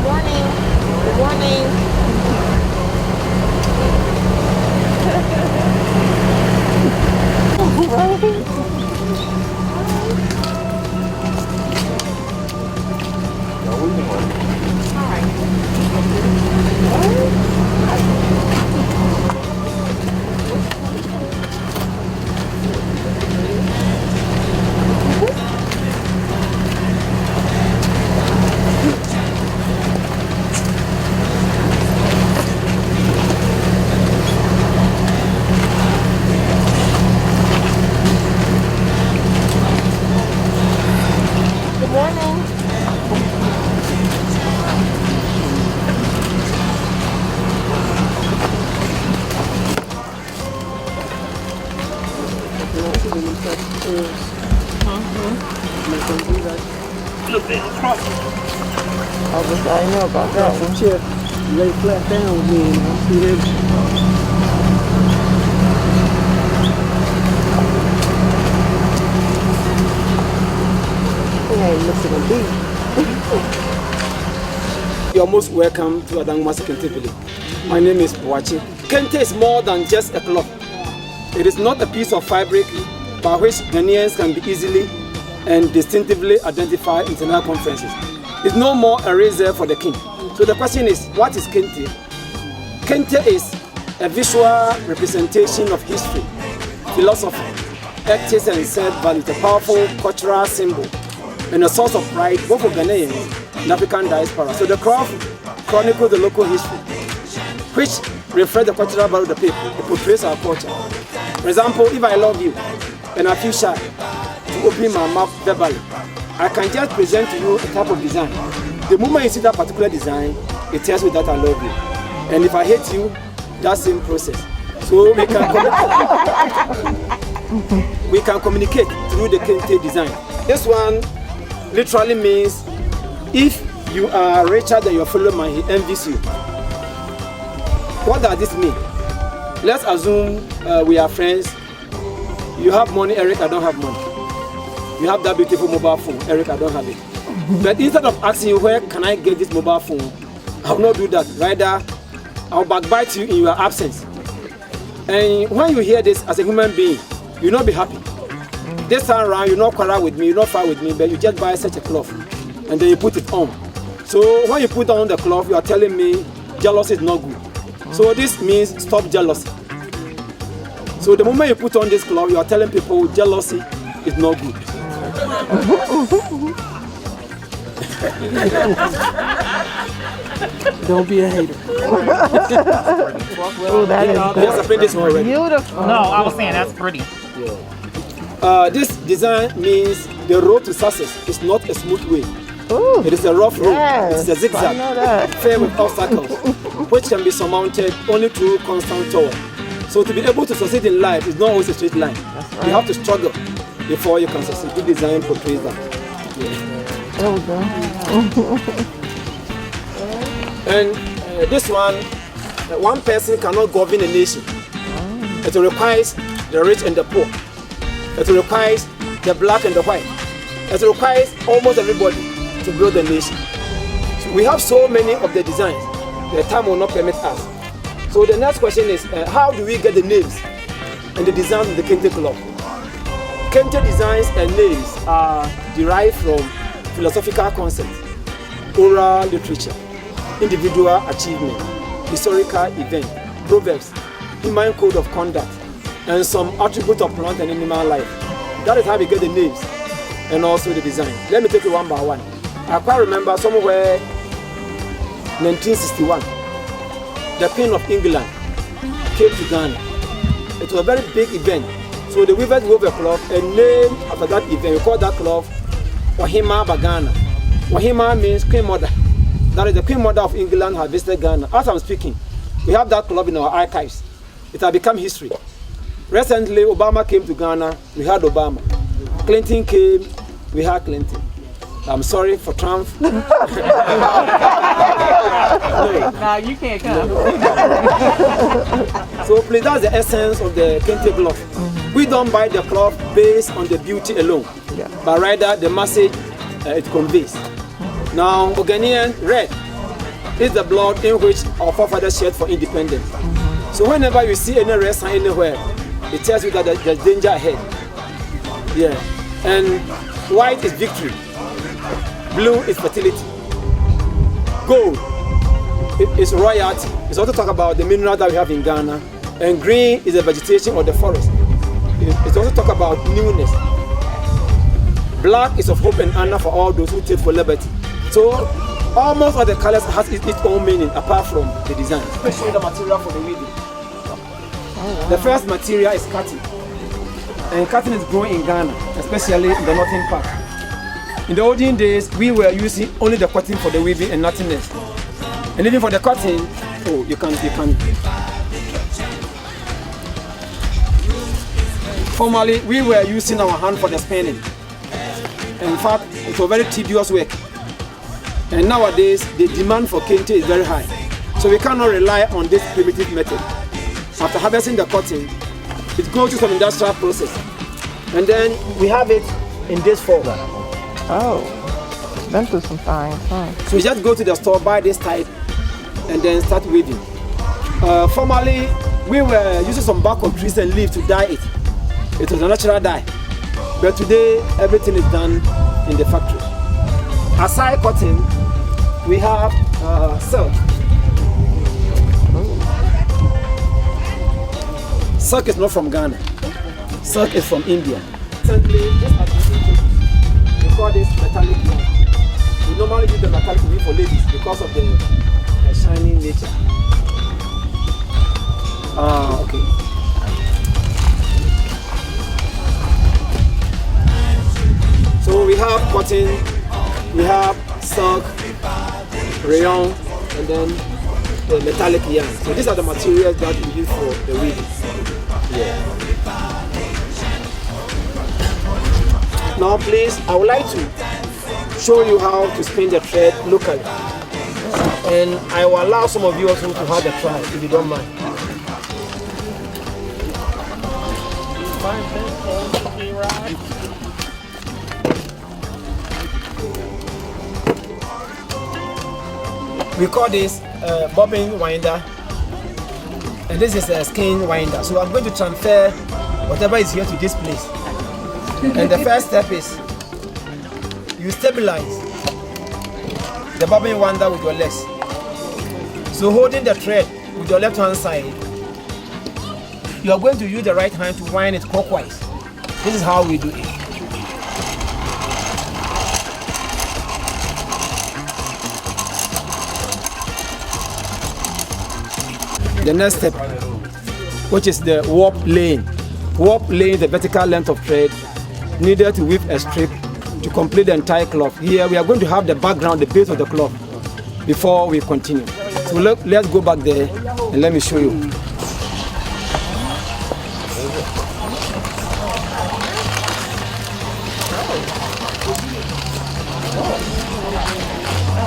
morning. Good morning. I know about that. From here, lay flat down with me, see them. You're most welcome to Adamwomase Kente Village. My name is Boachi. Kente is more than just a cloth. It is not a piece of fabric by which Ghanaians can be easily and distinctively identify in international conferences. It's no more a razor for the king. So the question is, what is Kente? Kente is a visual representation of history, philosophy, ethics and set values, a powerful cultural symbol and a source of pride both for Ghanaians and African Diaspora. So the craft chronicles the local history, which reflects the cultural value of the people. It portrays our culture. For example, if I love you and I feel shy to open my mouth verbally, I can just present to you a type of design. The moment you see that particular design, it tells you that I love you. And if I hate you, that same process. So we can communicate through the Kente design. This one literally means if you are richer than your fellow man, he envies you. What does this mean? Let's assume we are friends. You have money, Eric, I don't have money. You have that beautiful mobile phone, Eric, I don't have it. But instead of asking you, where can I get this mobile phone? I will not do that. Rather, I'll backbite you in your absence. And when you hear this as a human being, you'll not be happy. This time around, you not quarrel with me, you not fight with me, but you just buy such a cloth and then you put it on. So when you put on the cloth, you are telling me jealousy is not good. So this means stop jealousy. So the moment you put on this cloth, you are telling people jealousy is not good. Don't be a hater. Oh, that is Yes, I print this one already. beautiful. No, I was saying that's pretty. This design means the road to success is not a smooth way. Ooh, It is a rough road. yes, It's a I know that. zigzag, filled with obstacles, which can be surmounted only through constant toil. So to be able to succeed in life is not always a straight line. You have to struggle before you can succeed. This design portrays that. There we go. And this one person cannot govern a nation. It requires the rich and the poor. It requires the black and the white. It requires almost everybody to build the nation. So we have so many of the designs, the time will not permit us. So the next question is, how do we get the names and the designs of the Kente cloth? Kente designs and names are derived from philosophical concepts, oral literature, individual achievement, historical event, proverbs, human code of conduct, and some attributes of plant and animal life. That is how we get the names and also the design. Let me take it one by one. I quite remember somewhere 1961, the Queen of England came to Ghana. It was a very big event. So the weavers wove a cloth and named after that event. We call that cloth Wahima Bagana. Wahima means Queen Mother. That is the Queen Mother of England has visited Ghana. As I'm speaking, we have that cloth in our archives. It has become history. Recently, Obama came to Ghana. We had Obama. Clinton came. We had Clinton. I'm sorry for Trump. No, you can't come. So please, that's the essence of the Kente cloth. We don't buy the cloth based on the beauty alone, but rather the message it conveys. Now, for Ghanaian, red is the blood in which our forefathers shed for independence. So whenever you see any red sign anywhere, it tells you that there's danger ahead. Yeah. And white is victory. Blue is fertility. Gold is royalty. It's also talk about the mineral that we have in Ghana. And green is the vegetation or the forest. It's also talk about newness. Black is of hope and honor for all those who take for liberty. So almost all the colors has its own meaning apart from the design. Let me show you the material for the weaving. The first material is cotton. And cotton is grown in Ghana, especially in the northern part. In the olden days, we were using only the cotton for the weaving and nothing else. And even for the cotton, you can. Formerly, we were using our hand for the spinning. In fact, it was very tedious work. And nowadays, the demand for kente is very high. So we cannot rely on this primitive method. After harvesting the cotton, it goes through some industrial process. And then we have it in this form. Oh, been through some things, huh? So we just go to the store, buy this type, and then start weaving. Formerly, we were using some bark of trees and leaves to dye it. It was a natural dye. But today, everything is done in the factory. Aside cotton, we have silk. Silk is not from Ghana. Silk is from India. Recently, we call this metallic yarn. We normally use the metallic yarn for ladies because of the shiny nature. Okay. So we have cotton, we have silk, rayon, and then the metallic yarn. So these are the materials that we use for the weaving. Yeah. Now please, I would like to show you how to spin the thread locally. And I will allow some of you also to have a try if you don't mind. We call this bobbin winder, and this is a skein winder. So I'm going to transfer whatever is here to this place. And the first step is you stabilize the bobbin winder with your legs. So holding the thread with your left hand side, you are going to use the right hand to wind it clockwise. This is how we do it. The next step, which is the warp laying. Warp laying is the vertical length of thread needed to weave a strip to complete the entire cloth. Here we are going to have the background, the base of the cloth, before we continue. So let's go back there and let me show you.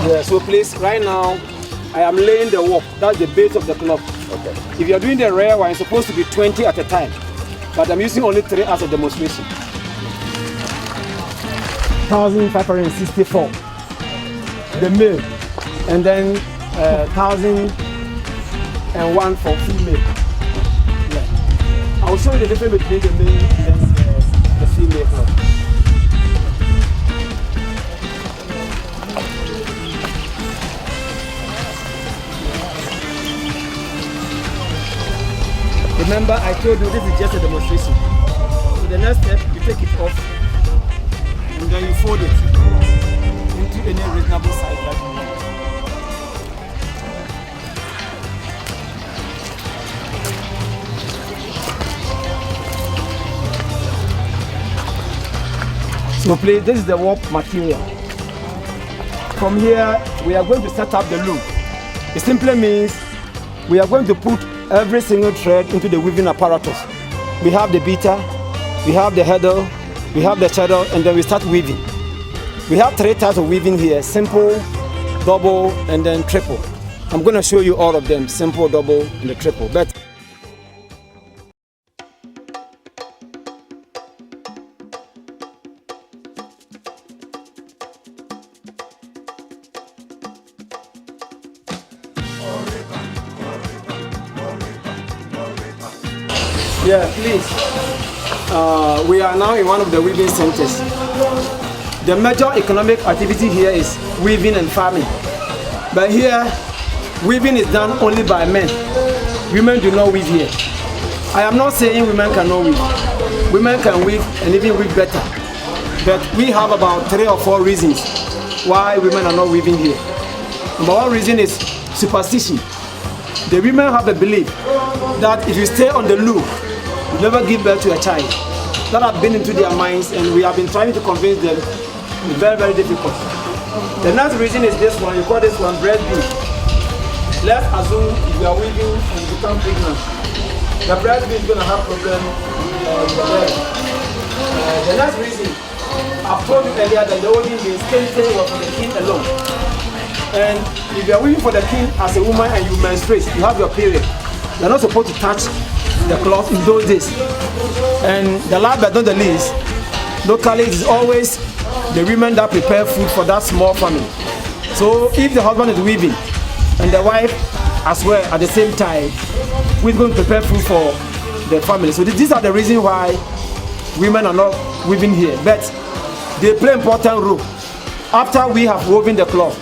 Yeah, so please, right now, I am laying the warp. That's the base of the cloth. Okay. If you are doing the rare one, it's supposed to be 20 at a time. But I'm using only 3 as a demonstration. 1,564. The male. And then 1,001 for female. Yeah. I'll show you the difference between the male and the female cloth. Remember, I told you this is just a demonstration. So the next step, you take it off and then you fold it into any reasonable size that you want. So please, this is the warp material. From here, we are going to set up the loom. It simply means we are going to put every single thread into the weaving apparatus. We have the beater, we have the header, we have the cheddar, and then we start weaving. We have 3 types of weaving here: simple, double, and then triple. I'm going to show you all of them: simple, double, and the triple. But Yeah, please. We are now in one of the weaving centers. The major economic activity here is weaving and farming. But here, weaving is done only by men. Women do not weave here. I am not saying women cannot weave. Women can weave and even weave better. But we have about 3 or 4 reasons why women are not weaving here. Number one reason is superstition. The women have a belief that if you stay on the loop, you never give birth to a child. That has been into their minds, and we have been trying to convince them. It's very, very difficult. The next reason is this one. You call this one breastfeed. Let's assume if you are weaving and you become pregnant, the breastfeed is going to have problems with the breast. The next reason, I've told you earlier that the olden days, Kente was for the king alone. And if you are weaving for the king as a woman and you menstruate, you have your period, you're not supposed to touch the cloth in those days. And the last but not the least, locally it is always the women that prepare food for that small family. So if the husband is weaving and the wife as well at the same time, we're going to prepare food for the family. So these are the reasons why women are not weaving here. But they play an important role. After we have woven the cloth,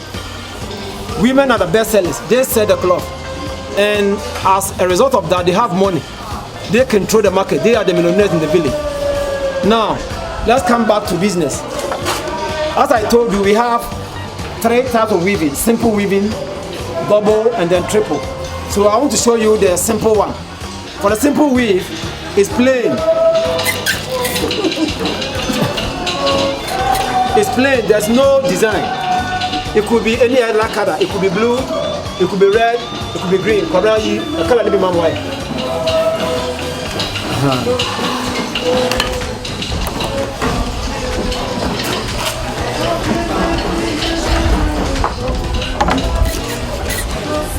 women are the best sellers. They sell the cloth. And as a result of that, they have money. They control the market. They are the millionaires in the village. Now, let's come back to business. As I told you, we have 3 types of weaving. Simple weaving, double, and then triple. So I want to show you the simple one. For the simple weave, it's plain. It's plain, there's no design. It could be any other color. It could be blue, it could be red, it could be green.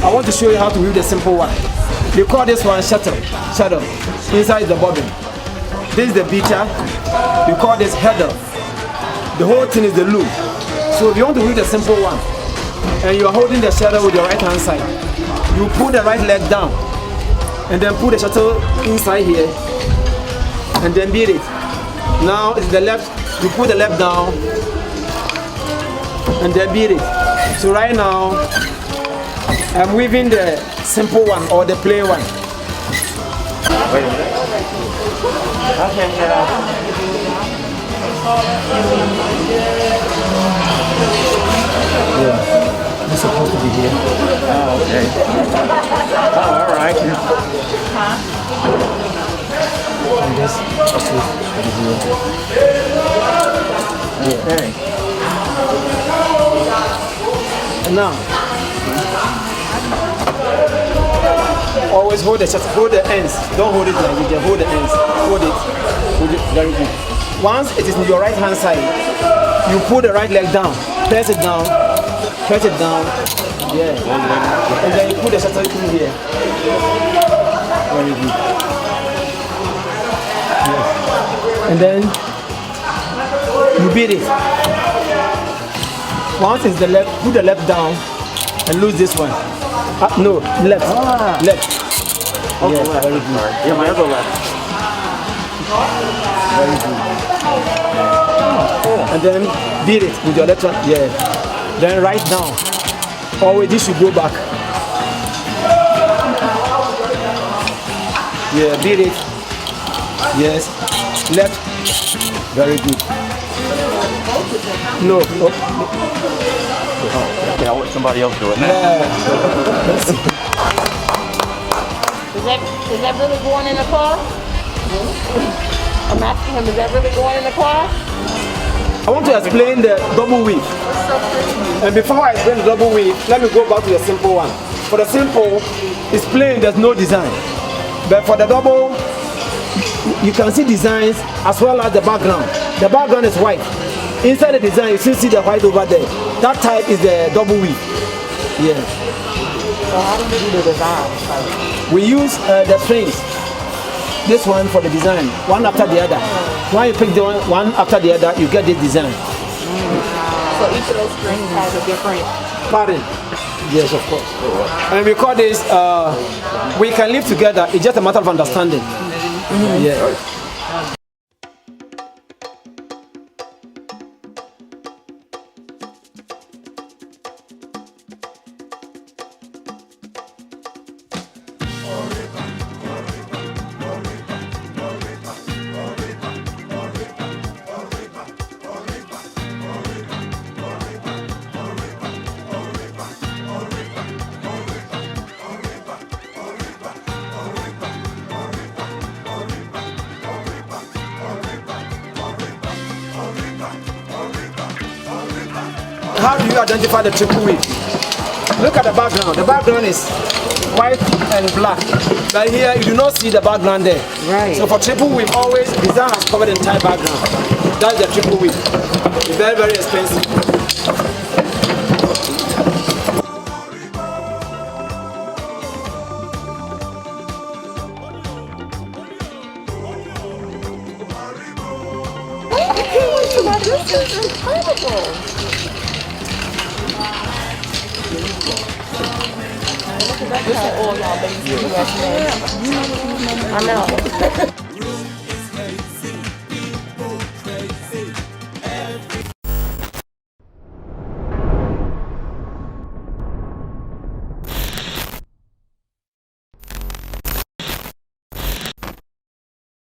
I want to show you how to weave the simple one. They call this one shadow. Inside is the bobbin. This is the beater. We call this header. The whole thing is the loop. So if you want to weave the simple one, and you are holding the shadow with your right hand side, you put the right leg down, and then put the shuttle inside here, and then beat it. Now it's the left, you put the left down, and then beat it. So right now, I'm weaving the simple one or the plain one. Wait a minute. Okay, Yeah, it's supposed to be here. Oh, okay. Oh, all right. And this also be here. Okay. And now, always hold the ends. Don't hold it like you just hold the ends. Hold it very good. Once it is in your right hand side, you put the right leg down, press it down, yeah. And then you put the shuttle in here. Very good. Yes. And then you beat it. Once it's the left, put the left down and lose this one. No, left. Left. Okay, Yeah, left. very good. Yeah, my other left. Very good. And then beat it with your left hand. Yeah. Then right down. Always this should go back. Yeah, beat it. Yes. Left. Very good. No. Oh, okay, I'll let somebody else do it now. Yeah. Is that really going in the car? I'm asking him, is that really going in the car? I want to explain the double weave. And before I explain the double weave, let me go back to the simple one. For the simple, it's plain, there's no design. But for the double, you can see designs as well as the background. The background is white. Inside the design, you still see the white over there. That type is the double weave. Yeah. So how do we do the design? We use the strings. This one for the design, one after the other. When you pick the one after the other, you get this design. So each of those strings has a different Pattern. Yes, of course. And we call this, we can live together. It's just a matter of understanding. Yeah. How do you identify the triple weave? Look at the background. The background is white and black. But here you do not see the background there. Right. So for triple weave, always design has covered the entire background. That's the triple weave. It's very, very expensive. This is incredible. This is all y'all babies. I know.